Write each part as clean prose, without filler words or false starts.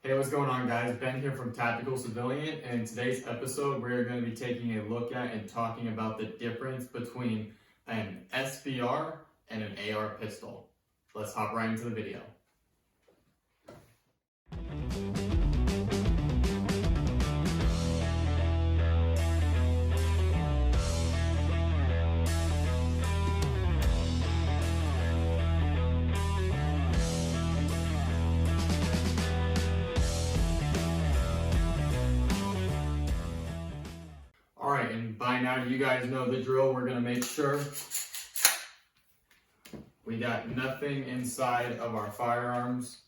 Hey, what's going on, guys? Ben here from Tactical Civilian, and in today's episode, we're going to be taking a look at and talking about the difference between an SBR and an AR pistol. Let's hop right into the video. Alright, and by now you guys know the drill. We're going to make sure we got nothing inside of our firearms.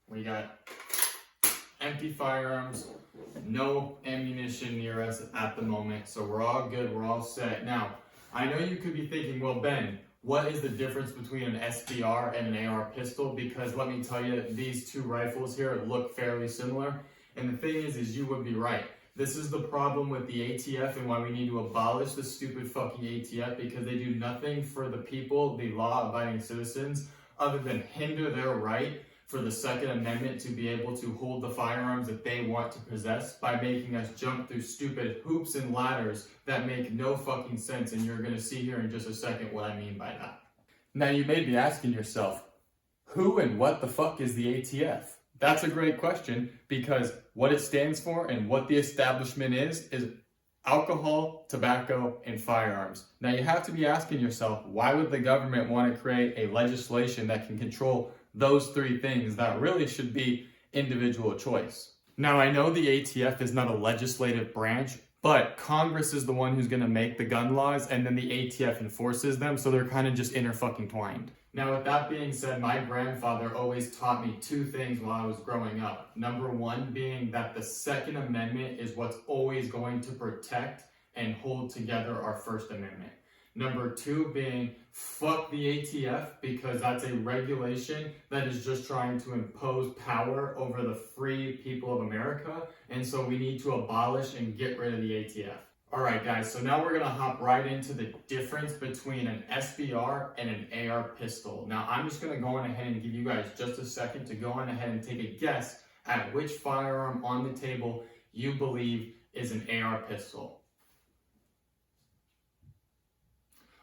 We got empty firearms, no ammunition near us at the moment, so we're all good, we're all set. Now, I know you could be thinking, well, Ben, what is the difference between an SBR and an AR pistol? Because let me tell you, these two rifles here look fairly similar. And the thing is you would be right. This is the problem with the ATF and why we need to abolish the stupid fucking ATF, because they do nothing for the people, the law-abiding citizens, other than hinder their right for the Second Amendment to be able to hold the firearms that they want to possess by making us jump through stupid hoops and ladders that make no fucking sense, and you're going to see here in just a second what I mean by that. Now you may be asking yourself, who and what the fuck is the ATF? That's a great question, because what it stands for and what the establishment is alcohol, tobacco, and firearms. Now you have to be asking yourself, why would the government want to create a legislation that can control those three things that really should be individual choice? Now, I know the ATF is not a legislative branch, but Congress is the one who's going to make the gun laws, and then the ATF enforces them, so they're kind of just inter-fucking-twined. Now, with that being said, my grandfather always taught me two things while I was growing up. Number one being that the Second Amendment is what's always going to protect and hold together our First Amendment. Number two being, fuck the ATF, because that's a regulation that is just trying to impose power over the free people of America, and so we need to abolish and get rid of the ATF. Alright guys, so now we're going to hop right into the difference between an SBR and an AR pistol. Now I'm just going to go on ahead and give you guys just a second to go on ahead and take a guess at which firearm on the table you believe is an AR pistol.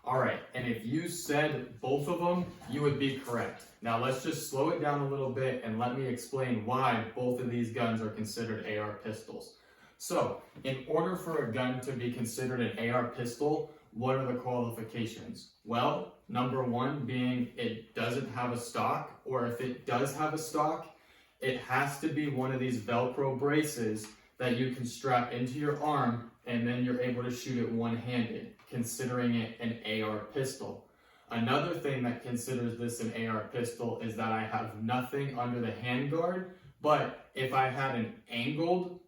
Alright, and if you said both of them, you would be correct. Now let's just slow it down a little bit and let me explain why both of these guns are considered AR pistols. So, in order for a gun to be considered an AR pistol, what are the qualifications? Well, number one being it doesn't have a stock, or if it does have a stock, it has to be one of these Velcro braces that you can strap into your arm, and then you're able to shoot it one-handed, considering it an AR pistol. Another thing that considers this an AR pistol is that I have nothing under the handguard, but if I had an angled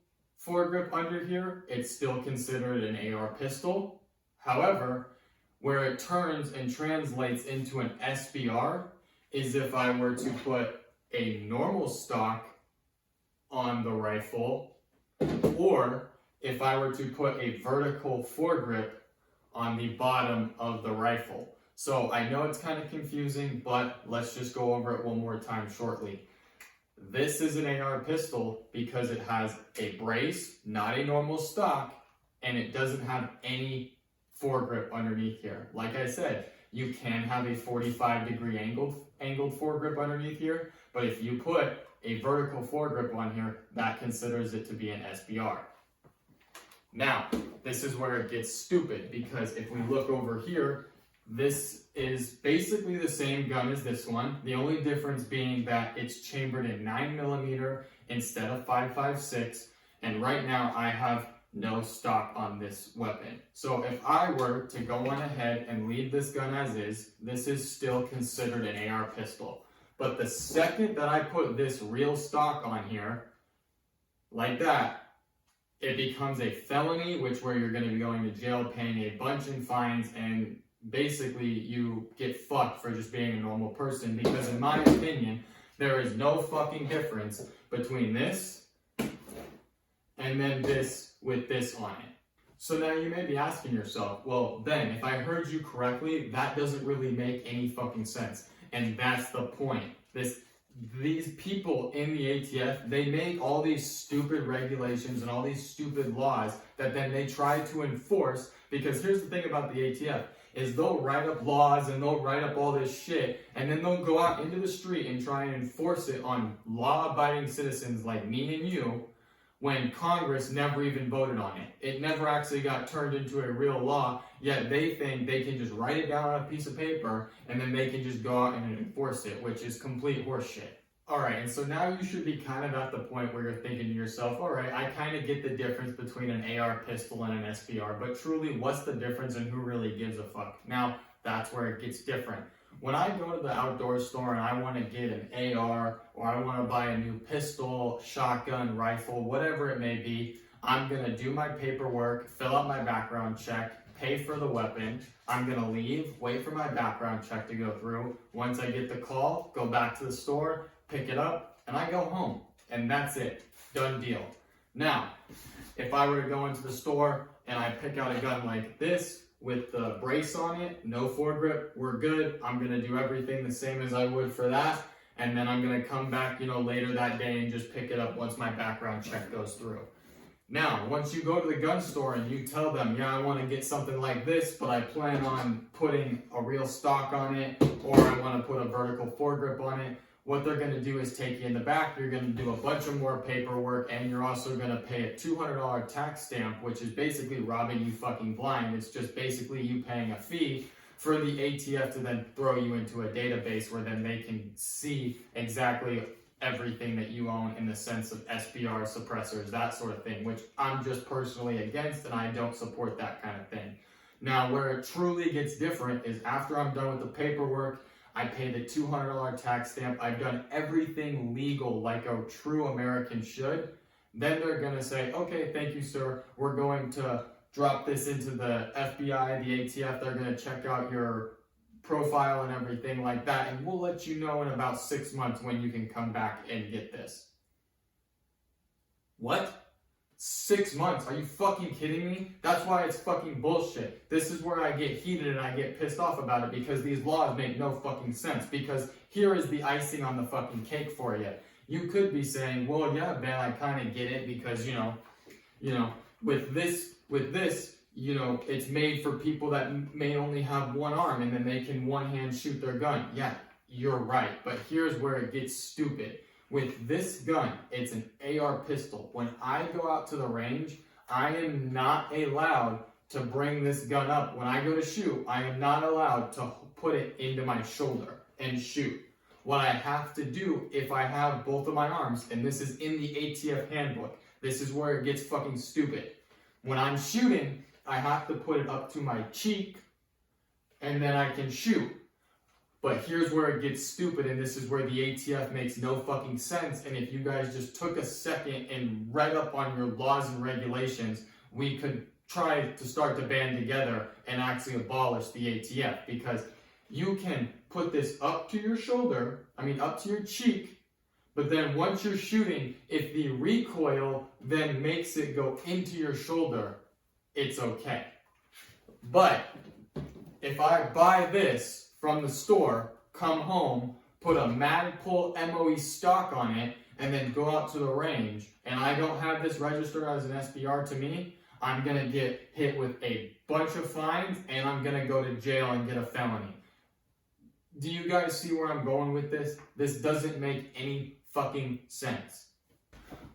foregrip under here, it's still considered an AR pistol. However, where it turns and translates into an SBR is if I were to put a normal stock on the rifle, or if I were to put a vertical foregrip on the bottom of the rifle. So I know it's kind of confusing, but let's just go over it one more time shortly. This is an AR pistol because it has a brace, not a normal stock, and it doesn't have any foregrip underneath here. Like I said, you can have a 45-degree angled foregrip underneath here, but if you put a vertical foregrip on here, that considers it to be an SBR. Now, this is where it gets stupid, because if we look over here, this is basically the same gun as this one. The only difference being that it's chambered in 9mm instead of 5.56, and right now I have no stock on this weapon. So if I were to go on ahead and leave this gun as is, this is still considered an AR pistol. But the second that I put this real stock on here, like that, it becomes a felony, where you're going to be going to jail, paying a bunch in fines, and basically you get fucked for just being a normal person, because in my opinion, there is no fucking difference between this and then this with this on it. So now you may be asking yourself, well, Ben, if I heard you correctly, that doesn't really make any fucking sense. And that's the point. These people in the ATF, they make all these stupid regulations and all these stupid laws that then they try to enforce, because here's the thing about the ATF, is they'll write up laws and they'll write up all this shit, and then they'll go out into the street and try and enforce it on law-abiding citizens like me and you, when Congress never even voted on it. It never actually got turned into a real law, yet they think they can just write it down on a piece of paper and then they can just go out and enforce it, which is complete horseshit. Alright, and so now you should be kind of at the point where you're thinking to yourself, alright, I kind of get the difference between an AR pistol and an SBR, but truly, what's the difference and who really gives a fuck? Now, that's where it gets different. When I go to the outdoor store and I want to get an AR, or I want to buy a new pistol, shotgun, rifle, whatever it may be, I'm going to do my paperwork, fill out my background check, pay for the weapon. I'm going to leave, wait for my background check to go through. Once I get the call, go back to the store, pick it up, and I go home. And that's it. Done deal. Now, if I were to go into the store and I pick out a gun like this, with the brace on it, no foregrip, we're good. I'm gonna do everything the same as I would for that, and then I'm gonna come back, later that day and just pick it up once my background check goes through. Now, once you go to the gun store and you tell them, yeah, I want to get something like this, but I plan on putting a real stock on it, or I want to put a vertical foregrip on it, what they're going to do is take you in the back, you're going to do a bunch of more paperwork, and you're also going to pay a $200 tax stamp, which is basically robbing you fucking blind. It's just basically you paying a fee for the ATF to then throw you into a database where then they can see exactly everything that you own in the sense of SBR, suppressors, that sort of thing, which I'm just personally against, and I don't support that kind of thing. Now, where it truly gets different is after I'm done with the paperwork, I pay the $200 tax stamp, I've done everything legal like a true American should, then they're going to say, okay, thank you, sir. We're going to drop this into the FBI, the ATF. They're going to check out your profile and everything like that, and we'll let you know in about 6 months when you can come back and get this. What? 6 months? Are you fucking kidding me? That's why it's fucking bullshit. This is where I get heated and I get pissed off about it, because these laws make no fucking sense. Because here is the icing on the fucking cake for you. You could be saying, well, yeah, Ben, I kind of get it, because, with this, it's made for people that may only have one arm and then they can one hand shoot their gun. Yeah, you're right. But here's where it gets stupid. With this gun, it's an AR pistol. When I go out to the range, I am not allowed to bring this gun up. When I go to shoot, I am not allowed to put it into my shoulder and shoot. What I have to do if I have both of my arms, and this is in the ATF handbook, this is where it gets fucking stupid. When I'm shooting, I have to put it up to my cheek, and then I can shoot. But here's where it gets stupid, and this is where the ATF makes no fucking sense. And if you guys just took a second and read up on your laws and regulations, we could try to start to band together and actually abolish the ATF. Because you can put this up to your shoulder, up to your cheek, but then once you're shooting, if the recoil then makes it go into your shoulder, it's okay. But if I buy this from the store, come home, put a Magpul MOE stock on it, and then go out to the range, and I don't have this registered as an SBR to me, I'm going to get hit with a bunch of fines, and I'm going to go to jail and get a felony. Do you guys see where I'm going with this? This doesn't make any fucking sense.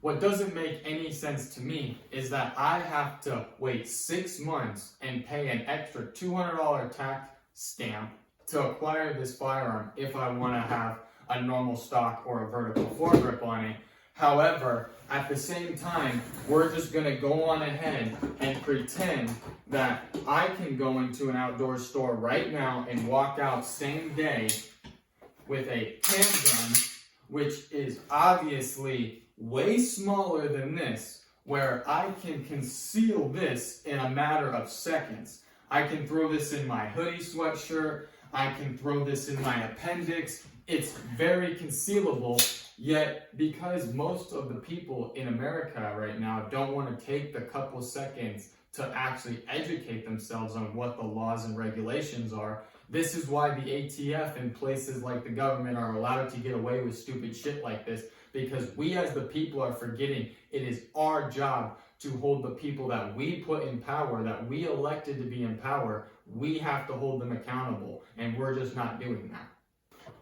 What doesn't make any sense to me is that I have to wait 6 months and pay an extra $200 tax stamp to acquire this firearm if I want to have a normal stock or a vertical foregrip on it. However, at the same time, we're just going to go on ahead and pretend that I can go into an outdoor store right now and walk out same day with a handgun, which is obviously way smaller than this, where I can conceal this in a matter of seconds. I can throw this in my hoodie sweatshirt, I can throw this in my appendix. It's very concealable, yet because most of the people in America right now don't want to take the couple seconds to actually educate themselves on what the laws and regulations are, This is why the ATF and places like the government are allowed to get away with stupid shit like this, because we as the people are forgetting it is our job to hold the people that we put in power, that we elected to be in power. We have to hold them accountable, and we're just not doing that.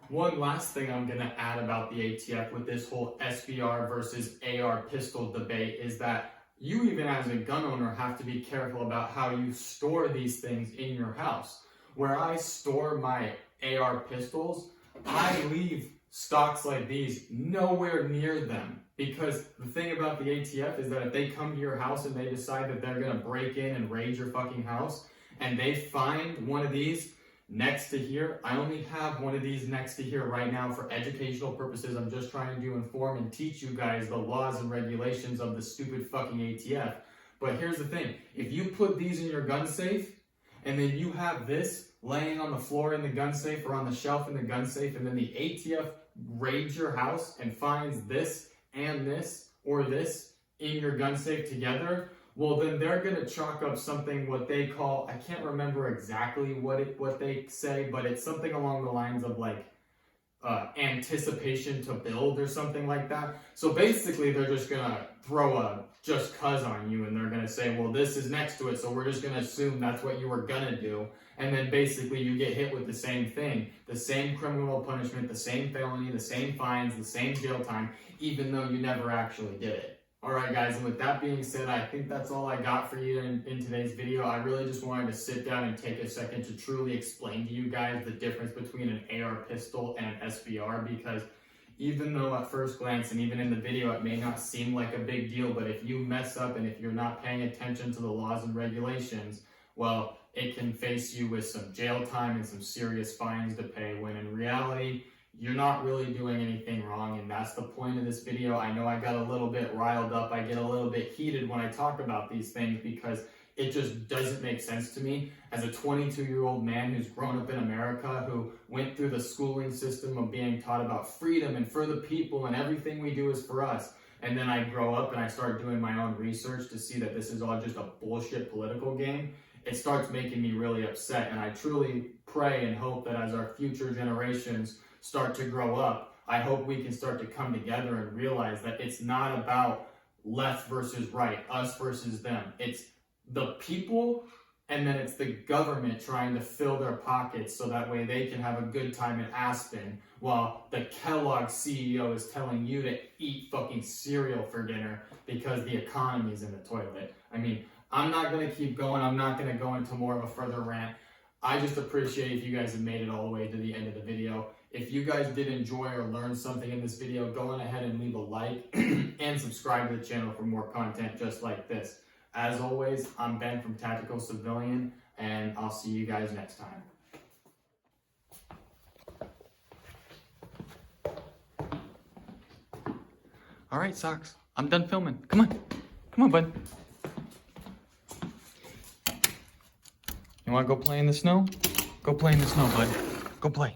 One last thing I'm going to add about the ATF with this whole SBR versus AR pistol debate is that you, even as a gun owner, have to be careful about how you store these things in your house. Where I store my AR pistols, I leave stocks like these nowhere near them. Because the thing about the ATF is that if they come to your house and they decide that they're going to break in and raid your fucking house, and they find one of these next to here, I only have one of these next to here right now for educational purposes. I'm just trying to inform and teach you guys the laws and regulations of the stupid fucking ATF. But here's the thing, if you put these in your gun safe, and then you have this laying on the floor in the gun safe or on the shelf in the gun safe, and then the ATF raids your house and finds this and this or this in your gun safe together, well, then they're going to chalk up something what they call, I can't remember exactly what they say, but it's something along the lines of like anticipation to build or something like that. So basically they're just going to throw a just cuz on you, and they're going to say, well, this is next to it, so we're just going to assume that's what you were going to do. And then basically you get hit with the same thing, the same criminal punishment, the same felony, the same fines, the same jail time, even though you never actually did it. Alright guys, and with that being said, I think that's all I got for you in today's video. I really just wanted to sit down and take a second to truly explain to you guys the difference between an AR pistol and an SBR, because even though at first glance and even in the video it may not seem like a big deal, but if you mess up and if you're not paying attention to the laws and regulations, well, it can face you with some jail time and some serious fines to pay, when in reality, you're not really doing anything wrong. And that's the point of this video. I know I got a little bit riled up. I get a little bit heated when I talk about these things because it just doesn't make sense to me as a 22-year-old man who's grown up in America, who went through the schooling system of being taught about freedom and for the people and everything we do is for us. And then I grow up and I start doing my own research to see that this is all just a bullshit political game. It starts making me really upset. And I truly pray and hope that as our future generations start to grow up, I hope we can start to come together and realize that it's not about left versus right, us versus them. It's the people, and then it's the government trying to fill their pockets so that way they can have a good time in Aspen, while the Kellogg CEO is telling you to eat fucking cereal for dinner because the economy's in the toilet. I mean, I'm not going to keep going. I'm not going to go into more of a further rant. I just appreciate if you guys have made it all the way to the end of the video. If you guys did enjoy or learn something in this video, go on ahead and leave a like and subscribe to the channel for more content just like this. As always, I'm Ben from Tactical Civilian, and I'll see you guys next time. All right, Socks, I'm done filming. Come on. Come on, bud. You want to go play in the snow? Go play in the snow, bud. Go play.